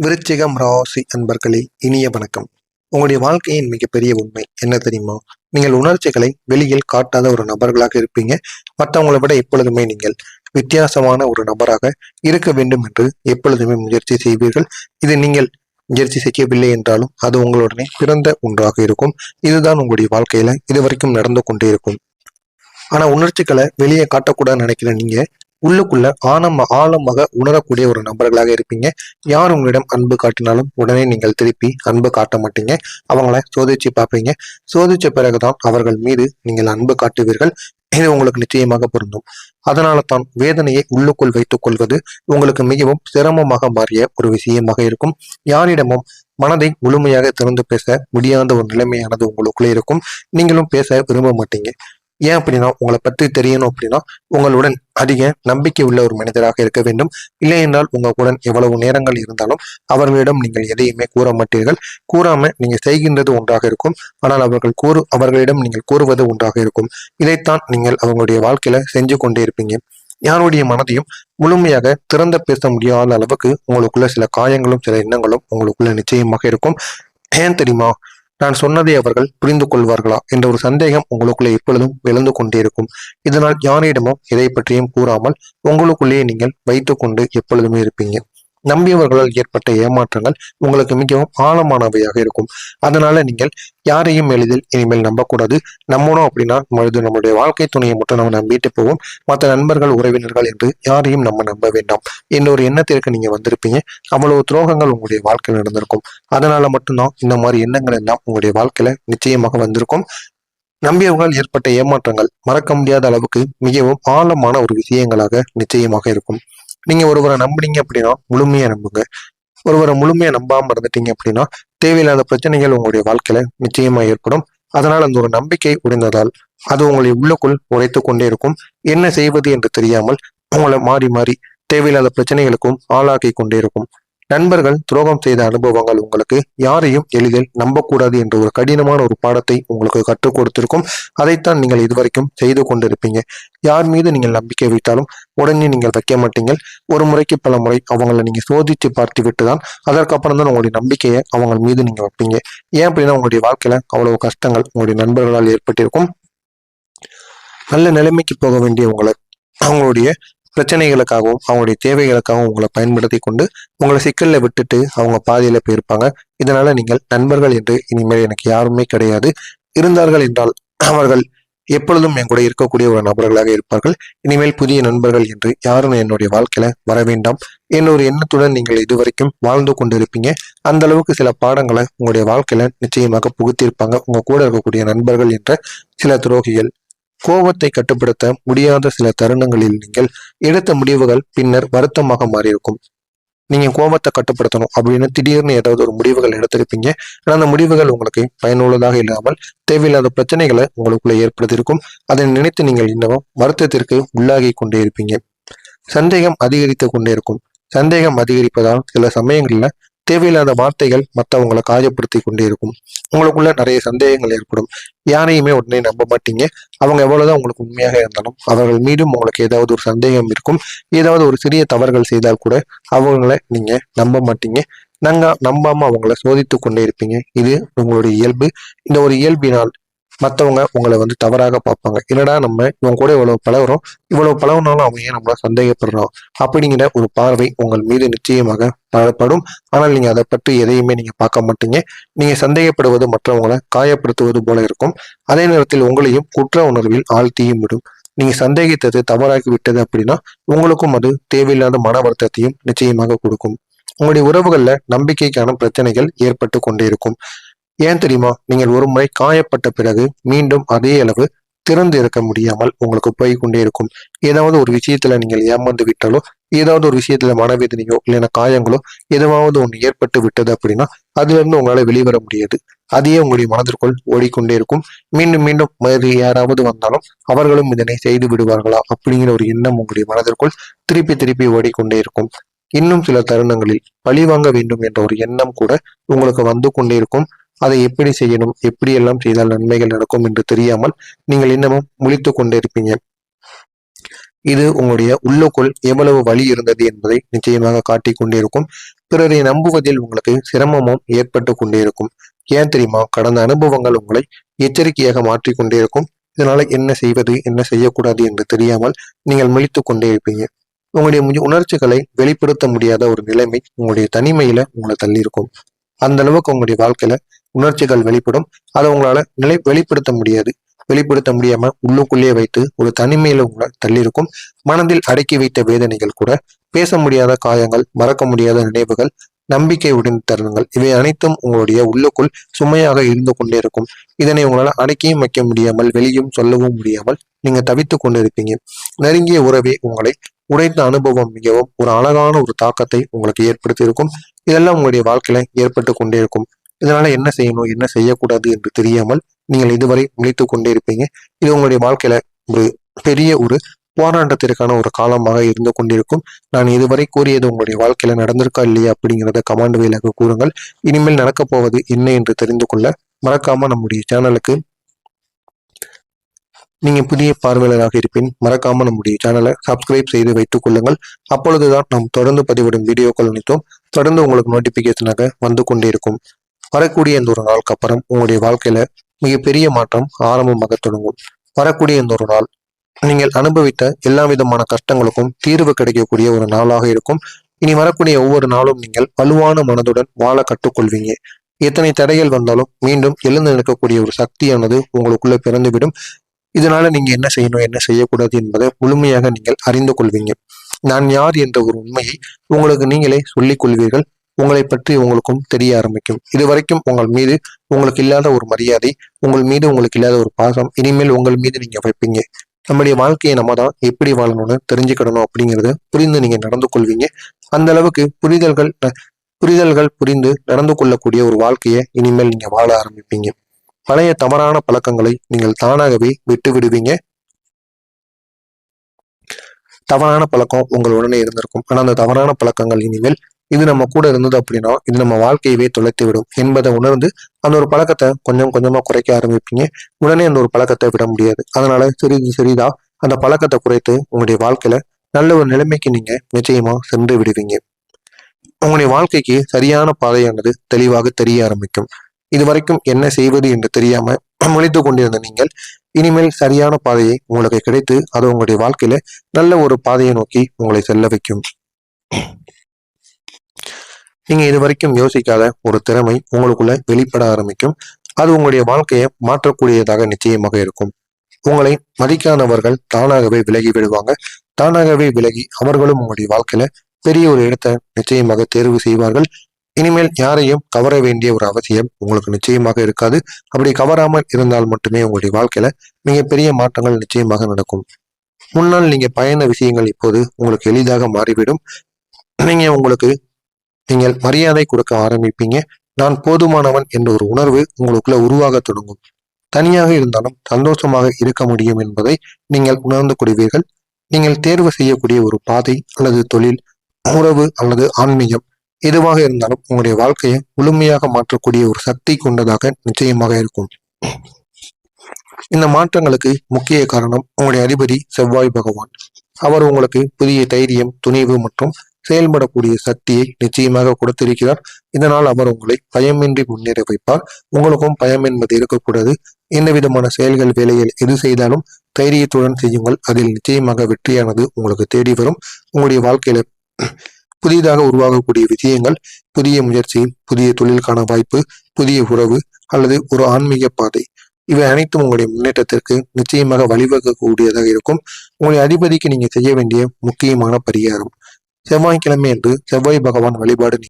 விருச்சிகம் ராசி அன்பர்களே, இனிய வணக்கம். உங்களுடைய வாழ்க்கையின் மிகப்பெரிய உண்மை என்ன தெரியுமா? நீங்கள் உணர்ச்சிகளை வெளியில் காட்டாத ஒரு நபர்களாக இருப்பீங்க. மற்றவங்களை விட எப்பொழுதுமே நீங்கள் வித்தியாசமான ஒரு நபராக இருக்க வேண்டும் என்று எப்பொழுதுமே முயற்சி செய்வீர்கள். இது நீங்கள் முயற்சி செய்யவில்லை என்றாலும் அது உங்களுடனே பிறந்த ஒன்றாக இருக்கும். இதுதான் உங்களுடைய வாழ்க்கையில இதுவரைக்கும் நடந்து கொண்டே இருக்கும். ஆனா உணர்ச்சிகளை வெளியே காட்டக்கூடாதுன்னு நினைக்கிற நீங்க உள்ளுக்குள்ள ஆழமாக உணரக்கூடிய ஒரு நபர்களாக இருப்பீங்க. யார் உங்களிடம் அன்பு காட்டினாலும் உடனே நீங்கள் திருப்பி அன்பு காட்ட மாட்டீங்க. அவங்கள சோதிச்சு பார்ப்பீங்க. சோதிச்ச பிறகுதான் அவர்கள் மீது நீங்கள் அன்பு காட்டுவீர்கள். இது உங்களுக்கு நிச்சயமாக பொருந்தும். அதனால தான் வேதனையை உள்ளுக்குள் வைத்துக் கொள்வது உங்களுக்கு மிகவும் சிரமமாக மாறிய ஒரு விஷயமாக இருக்கும். யாரிடமும் மனதை முழுமையாக திறந்து பேச முடியாத ஒரு நிலைமையானது உங்களுக்குள்ளே இருக்கும். நீங்களும் பேச விரும்ப மாட்டீங்க. ஏன் அப்படின்னா உங்களை பற்றி தெரியணும் அப்படின்னா உங்களுடன் அதிக நம்பிக்கை உள்ள ஒரு மனிதராக இருக்க வேண்டும். இல்லை என்றால் உங்களுடன் எவ்வளவு நேரங்கள் இருந்தாலும் அவர்களிடம் நீங்கள் எதையுமே கூற மாட்டீர்கள். கூறாம நீங்க செய்கின்றது ஒன்றாக இருக்கும். ஆனால் அவர்களிடம் நீங்கள் கூறுவது ஒன்றாக இருக்கும். இதைத்தான் நீங்கள் அவங்களுடைய வாழ்க்கையில செஞ்சு கொண்டே இருப்பீங்க. யாருடைய மனதையும் முழுமையாக திறந்த பேச முடியாத அளவுக்கு உங்களுக்குள்ள சில காயங்களும் சில எண்ணங்களும் உங்களுக்குள்ள நிச்சயமாக இருக்கும். ஏன் தெரியுமா? நான் சொன்னதை அவர்கள் புரிந்து கொள்வார்களா என்ற ஒரு சந்தேகம் உங்களுக்குள்ளே எப்பொழுதும் எழுந்து கொண்டே இருக்கும். இதனால் யாரிடமும் எதை பற்றியும் கூறாமல் உங்களுக்குள்ளேயே நீங்கள் வைத்துக்கொண்டு எப்பொழுதுமே இருப்பீங்க. நம்பியவர்களால் ஏற்பட்ட ஏமாற்றங்கள் உங்களுக்கு மிகவும் ஆழமானவையாக இருக்கும். அதனால நீங்கள் யாரையும் எளிதில் இனிமேல் நம்பக்கூடாது. நம்பணும் அப்படின்னா நம்மளுடைய வாழ்க்கை துணையை மட்டும் நம்ம நம்பிட்டு போவோம். மற்ற நண்பர்கள் உறவினர்கள் என்று யாரையும் நம்ம நம்ப வேண்டாம் என்ற ஒரு எண்ணத்திற்கு நீங்க வந்திருப்பீங்க. அவ்வளவு துரோகங்கள் உங்களுடைய வாழ்க்கையில் நடந்திருக்கும். அதனால மட்டும்தான் இந்த மாதிரி எண்ணங்கள் எல்லாம் உங்களுடைய வாழ்க்கையில நிச்சயமாக வந்திருக்கும். நம்பியவர்கள் ஏற்பட்ட ஏமாற்றங்கள் மறக்க முடியாத அளவுக்கு மிகவும் ஆழமான ஒரு விஷயங்களாக நிச்சயமாக இருக்கும். நீங்க ஒருவரை நம்புனீங்க அப்படின்னா முழுமையா நம்புங்க. ஒருவரை முழுமையா நம்பாம இருந்துட்டீங்க அப்படின்னா தேவையில்லாத பிரச்சனைகள் உங்களுடைய வாழ்க்கையில நிச்சயமா ஏற்படும். அதனால் அந்த ஒரு நம்பிக்கை உடைந்ததால் அது உங்களை உள்ளுக்குள் உடைத்து கொண்டே இருக்கும். என்ன செய்வது என்று தெரியாமல் உங்களை மாறி மாறி தேவையில்லாத பிரச்சனைகளுக்கும் ஆளாக்கி கொண்டே இருக்கும். நண்பர்கள் துரோகம் செய்த அனுபவங்கள் உங்களுக்கு யாரையும் எளிதில் நம்பக்கூடாது என்ற ஒரு கடினமான ஒரு பாடத்தை உங்களுக்கு கற்றுக் கொடுத்திருக்கும். அதைத்தான் நீங்கள் இதுவரைக்கும் செய்து கொண்டிருப்பீங்க. யார் மீது நீங்கள் நம்பிக்கை வைத்தாலும் உடனே நீங்கள் வைக்க மாட்டீங்க. ஒரு முறைக்கு பல முறை அவங்கள நீங்க சோதித்து பார்த்து விட்டுதான் அதற்கப்புறம் தான் உங்களுடைய நம்பிக்கையை அவங்க மீது நீங்க வைப்பீங்க. ஏன் அப்படின்னா உங்களுடைய வாழ்க்கையில அவ்வளவு கஷ்டங்கள் உங்களுடைய நண்பர்களால் ஏற்பட்டிருக்கும். நல்ல நிலைமைக்கு போக வேண்டிய உங்களை அவங்களுடைய பிரச்சனைகளுக்காகவும் அவங்களுடைய தேவைகளுக்காகவும் உங்களை பயன்படுத்தி கொண்டு உங்களை சிக்கல்ல விட்டுட்டு அவங்க பாதியில போயிருப்பாங்க. இதனால நீங்கள் நண்பர்கள் என்று இனிமேல் எனக்கு யாருமே கிடையாது. இருந்தார்கள் என்றால் அவர்கள் எப்பொழுதும் என் கூட இருக்கக்கூடிய ஒரு நபர்களாக இருப்பார்கள். இனிமேல் புதிய நண்பர்கள் என்று யாரும் என்னுடைய வாழ்க்கையில வர வேண்டாம் என்ற ஒரு எண்ணத்துடன் நீங்கள் இதுவரைக்கும் வாழ்ந்து கொண்டிருப்பீங்க. அந்த அளவுக்கு சில பாடங்களை உங்களுடைய வாழ்க்கையில நிச்சயமாக புகுத்திருப்பாங்க உங்க கூட இருக்கக்கூடிய நண்பர்கள் என்ற சில துரோகிகள். கோபத்தை கட்டுப்படுத்த முடியாத சில தருணங்களில் நீங்கள் எடுத்த முடிவுகள் பின்னர் வருத்தமாக மாறியிருக்கும். நீங்க கோபத்தை கட்டுப்படுத்தணும் அப்படின்னு திடீர்னு ஏதாவது ஒரு முடிவுகள் எடுத்திருப்பீங்க. ஆனா அந்த முடிவுகள் உங்களுக்கு பயனுள்ளதாக இல்லாமல் தேவையில்லாத பிரச்சனைகளை உங்களுக்குள்ள ஏற்படுத்தியிருக்கும். அதை நினைத்து நீங்கள் இன்னமும் வருத்தத்திற்கு உள்ளாகி கொண்டே இருப்பீங்க. சந்தேகம் அதிகரித்து கொண்டே இருக்கும். சந்தேகம் அதிகரிப்பதால் சில சமயங்கள்ல தேவையில்லாத வார்த்தைகள் மற்றவங்களை காயப்படுத்தி கொண்டே இருக்கும். உங்களுக்குள்ள நிறைய சந்தேகங்கள் ஏற்படும். யாரையுமே உடனே நம்ப மாட்டீங்க. அவங்க எவ்வளவுதான் உங்களுக்கு உண்மையாக இருந்தாலும் அவர்கள் மீதும் உங்களுக்கு ஏதாவது ஒரு சந்தேகம் இருக்கும். ஏதாவது ஒரு சிறிய தவறுகள் செய்தால் கூட அவங்கள நீங்க நம்ப மாட்டீங்க. நம்பாம அவங்கள சோதித்து கொண்டே இருப்பீங்க. இது உங்களுடைய இயல்பு. இந்த ஒரு இயல்பினால் மற்றவங்க உங்களை தவறாக பார்ப்பாங்க. என்னடா நம்ம இவங்க கூட இவ்வளவு பழகினாலும் அவங்க ஏன் நம்மள சந்தேகப்படுறோம் அப்படிங்கிற ஒரு பார்வை உங்கள் மீது நிச்சயமாக படப்படும். ஆனால் நீங்க அதை பற்றி எதையுமே நீங்க பார்க்க மாட்டீங்க. நீங்க சந்தேகப்படுவது மற்றவங்களை காயப்படுத்துவது போல இருக்கும். அதே நேரத்தில் உங்களையும் குற்ற உணர்வில் ஆழ்த்தியும் விடும். நீங்க சந்தேகித்தது தவறாகி விட்டது அப்படின்னா உங்களுக்கும் அது தேவையில்லாத மன வருத்தத்தையும் நிச்சயமாக கொடுக்கும். உங்களுடைய உறவுகள்ல நம்பிக்கைக்கான பிரச்சனைகள் ஏற்பட்டு கொண்டே இருக்கும். ஏன் தெரியுமா? நீங்கள் ஒரு முறை காயப்பட்ட பிறகு மீண்டும் அதே அளவு திறந்து இருக்க முடியாமல் உங்களுக்கு போய் கொண்டே இருக்கும். ஏதாவது ஒரு விஷயத்துல நீங்கள் ஏமாந்து விட்டாலோ ஏதாவது ஒரு விஷயத்துல மனவேதனையோ இல்லைன்னா காயங்களோ எதுவாவது ஒன்று ஏற்பட்டு விட்டது அப்படின்னா அதுல இருந்து உங்களால வெளிவர முடியாது. அதையே உங்களுடைய மனதிற்குள் ஓடிக்கொண்டே இருக்கும். மீண்டும் மீண்டும் வேறு யாராவது வந்தாலும் அவர்களும் இதனை செய்து விடுவார்களா அப்படிங்கிற ஒரு எண்ணம் உங்களுடைய மனதிற்குள் திருப்பி திருப்பி ஓடிக்கொண்டே இருக்கும். இன்னும் சில தருணங்களில் பழி வாங்க வேண்டும் என்ற ஒரு எண்ணம் கூட உங்களுக்கு வந்து கொண்டே இருக்கும். அதை எப்படி செய்யணும், எப்படி எல்லாம் செய்தால் நன்மைகள் நடக்கும் என்று தெரியாமல் நீங்கள் இன்னமும் முழித்து கொண்டிருப்பீங்க. இது உங்களுடைய உள்ளுக்குள் எவ்வளவு வலி இருந்தது என்பதை நிச்சயமாக காட்டிக் கொண்டிருக்கும். பிறரை நம்புவதில் உங்களுக்கு சிரமமும் ஏற்பட்டு கொண்டே இருக்கும். ஏன் தெரியுமா? கடந்த அனுபவங்கள் உங்களை எச்சரிக்கையாக மாற்றிக்கொண்டே இருக்கும். இதனால என்ன செய்வது என்ன செய்யக்கூடாது என்று தெரியாமல் நீங்கள் முழித்துக் கொண்டே இருப்பீங்க. உங்களுடைய உணர்ச்சிகளை வெளிப்படுத்த முடியாத ஒரு நிலைமை உங்களுடைய தனிமையில உங்களை தள்ளி இருக்கும். அந்த அளவுக்கு உங்களுடைய வாழ்க்கையில உணர்ச்சிகள் வெளிப்படும். அதை உங்களால வெளிப்படுத்த முடியாது. வெளிப்படுத்த முடியாம உள்ளுக்குள்ளேயே வைத்து ஒரு தனிமையில உங்களை தள்ளி இருக்கும். மனதில் அடக்கி வைத்த வேதனைகள் கூட, பேச முடியாத காயங்கள், மறக்க முடியாத நினைவுகள், நம்பிக்கை உடன் தருணங்கள், இவை அனைத்தும் உங்களுடைய உள்ளுக்குள் சுமையாக இருந்து கொண்டே இருக்கும். இதனை உங்களால அடக்கியும் வைக்க முடியாமல், வெளியும் சொல்லவும் முடியாமல் நீங்க தவித்துக் கொண்டிருப்பீங்க. நெருங்கிய உறவே உங்களை உடைத்த அனுபவம் மிகவும் ஒரு அழகான ஒரு தாக்கத்தை உங்களுக்கு ஏற்படுத்தி இருக்கும். இதெல்லாம் உங்களுடைய வாழ்க்கையில ஏற்பட்டு கொண்டே இருக்கும். இதனால என்ன செய்யணும் என்ன செய்யக்கூடாது என்று தெரியாமல் நீங்கள் இதுவரை முழித்துக் கொண்டே இருப்பீங்க. இது உங்களுடைய வாழ்க்கையில ஒரு பெரிய ஒரு போராட்டத்திற்கான ஒரு காலமாக இருந்து கொண்டிருக்கும். நான் இதுவரை கூறியது உங்களுடைய வாழ்க்கையில நடந்திருக்கா இல்லையா அப்படிங்கிறத கமெண்ட் வழியாக கூறுங்கள். இனிமேல் நடக்கப் போவது என்ன என்று தெரிந்து கொள்ள மறக்காம நம்முடைய சேனலுக்கு, நீங்க புதிய பார்வையாளராக இருப்பின் மறக்காம நம்முடைய சேனலை சப்ஸ்கிரைப் செய்து வைத்துக் கொள்ளுங்கள். அப்பொழுதுதான் நாம் தொடர்ந்து பதிவிடும் வீடியோக்கள் அனைத்தும் தொடர்ந்து உங்களுக்கு நோட்டிபிகேஷனாக வந்து கொண்டே இருக்கும். வரக்கூடிய இந்த ஒரு நாளுக்கு அப்புறம் உங்களுடைய வாழ்க்கையில மிகப்பெரிய மாற்றம் ஆரம்பமாக தொடங்கும். வரக்கூடிய இந்த ஒரு நாள் நீங்கள் அனுபவித்த எல்லா விதமான கஷ்டங்களுக்கும் தீர்வு கிடைக்கக்கூடிய ஒரு நாளாக இருக்கும். இனி வரக்கூடிய ஒவ்வொரு நாளும் நீங்கள் வலுவான மனதுடன் வாழ கற்றுக்கொள்வீங்க. எத்தனை தடைகள் வந்தாலும் மீண்டும் எழுந்து நிற்கக்கூடிய ஒரு சக்தியானது உங்களுக்குள்ள பிறந்துவிடும். இதனால நீங்க என்ன செய்யணும் என்ன செய்யக்கூடாது என்பதை முழுமையாக நீங்கள் அறிந்து கொள்வீங்க. நான் யார் என்ற ஒரு உண்மையை உங்களுக்கு நீங்களே சொல்லிக் கொள்வீர்கள். உங்களை பற்றி உங்களுக்கும் தெரிய ஆரம்பிக்கும். இதுவரைக்கும் உங்கள் மீது உங்களுக்கு இல்லாத ஒரு மரியாதை, உங்கள் மீது உங்களுக்கு இல்லாத ஒரு பாசம் இனிமேல் உங்கள் மீது நீங்க வைப்பீங்க. நம்முடைய வாழ்க்கையை நம்ம தான் எப்படி வாழணும்னு தெரிஞ்சுக்கிடணும் அப்படிங்கிறத புரிந்து நீங்க நடந்து கொள்வீங்க. அந்த அளவுக்கு புரிதல்கள் புரிந்து நடந்து கொள்ளக்கூடிய ஒரு வாழ்க்கையை இனிமேல் நீங்க வாழ ஆரம்பிப்பீங்க. பழைய தவறான பழக்கங்களை நீங்கள் தானாகவே விட்டு விடுவீங்க. தவறான பழக்கம் உங்களுடனே இருந்திருக்கும். ஆனா அந்த தவறான பழக்கங்கள் இனிமேல் இது நம்ம கூட இருந்தது அப்படின்னா இது நம்ம வாழ்க்கையவே தொலைத்து விடும் என்பதை உணர்ந்து அந்த ஒரு பழக்கத்தை கொஞ்சம் கொஞ்சமா குறைக்க ஆரம்பிப்பீங்க. உடனே அந்த ஒரு பழக்கத்தை விட முடியாது. அதனால சிறிதா அந்த பழக்கத்தை குறைத்து உங்களுடைய வாழ்க்கையில நல்ல ஒரு நிலைமைக்கு நீங்க நிச்சயமா சென்று விடுவீங்க. உங்களுடைய வாழ்க்கைக்கு சரியான பாதையானது தெளிவாக தெரிய ஆரம்பிக்கும். இதுவரைக்கும் என்ன செய்வது என்று தெரியாம முழித்துக் கொண்டிருந்த நீங்கள் இனிமேல் சரியான பாதையை உங்களுக்கு கிடைத்து அது உங்களுடைய வாழ்க்கையில நல்ல ஒரு பாதையை நோக்கி உங்களை செல்ல வைக்கும். நீங்க இதுவரைக்கும் யோசிக்காத ஒரு திறமை உங்களுக்குள்ள வெளிப்பட ஆரம்பிக்கும். அது உங்களுடைய வாழ்க்கையை மாற்றக்கூடியதாக நிச்சயமாக இருக்கும். உங்களை மதிக்காதவர்கள் தானாகவே விலகி விடுவாங்க. தானாகவே விலகி அவர்களும் உங்களுடைய வாழ்க்கையில பெரிய ஒரு இடத்தை நிச்சயமாக தேர்வு செய்வார்கள். இனிமேல் யாரையும் கவர வேண்டிய ஒரு அவசியம் உங்களுக்கு நிச்சயமாக இருக்காது. அப்படி கவராமல் இருந்தால் மட்டுமே உங்களுடைய வாழ்க்கையில மிகப்பெரிய மாற்றங்கள் நிச்சயமாக நடக்கும். முன்னால் நீங்க பயண விஷயங்கள் இப்போது உங்களுக்கு எளிதாக மாறிவிடும். நீங்கள் மரியாதை கொடுக்க ஆரம்பிப்பீங்க. நான் போதுமானவன் என்ற ஒரு உணர்வு உங்களுக்குள்ள உருவாக தொடங்கும். தனியாக இருந்தாலும் சந்தோஷமாக இருக்க முடியும் என்பதை நீங்கள் உணர்ந்து கொள்வீர்கள். நீங்கள் தேர்வு செய்யக்கூடிய ஒரு பாதை அல்லது தொழில், உறவு அல்லது ஆன்மீகம் எதுவாக இருந்தாலும் உங்களுடைய வாழ்க்கையை முழுமையாக மாற்றக்கூடிய ஒரு சக்தி கொண்டதாக நிச்சயமாக இருக்கும். இந்த மாற்றங்களுக்கு முக்கிய காரணம் உங்களுடைய அதிபதி செவ்வாய் பகவான். அவர் உங்களுக்கு புதிய தைரியம், துணிவு மற்றும் செயல்படக்கூடிய சக்தியை நிச்சயமாக கொடுத்திருக்கிறார். இதனால் அவர் உங்களை பயமின்றி முன்னேற வைப்பார். உங்களுக்கும் பயம் என்பது இருக்கக்கூடாது. எந்த விதமான செயல்கள் வேலைகள் எது செய்தாலும் தைரியத்துடன் செய்யுங்கள். அதில் நிச்சயமாக வெற்றியானது உங்களுக்கு தேடி வரும். உங்களுடைய வாழ்க்கையில புதிதாக உருவாகக்கூடிய விஷயங்கள், புதிய முயற்சி, புதிய தொழிலுக்கான வாய்ப்பு, புதிய உறவு அல்லது ஒரு ஆன்மீக பாதை, இவை அனைத்தும் உங்களுடைய முன்னேற்றத்திற்கு நிச்சயமாக வழிவகுக்கக்கூடியதாக இருக்கும். உங்களுடைய அதிபதிக்கு நீங்க செய்ய வேண்டிய முக்கியமான பரிகாரம், செவ்வாய்க்கிழமை என்று செவ்வாய் பகவான் வழிபாடு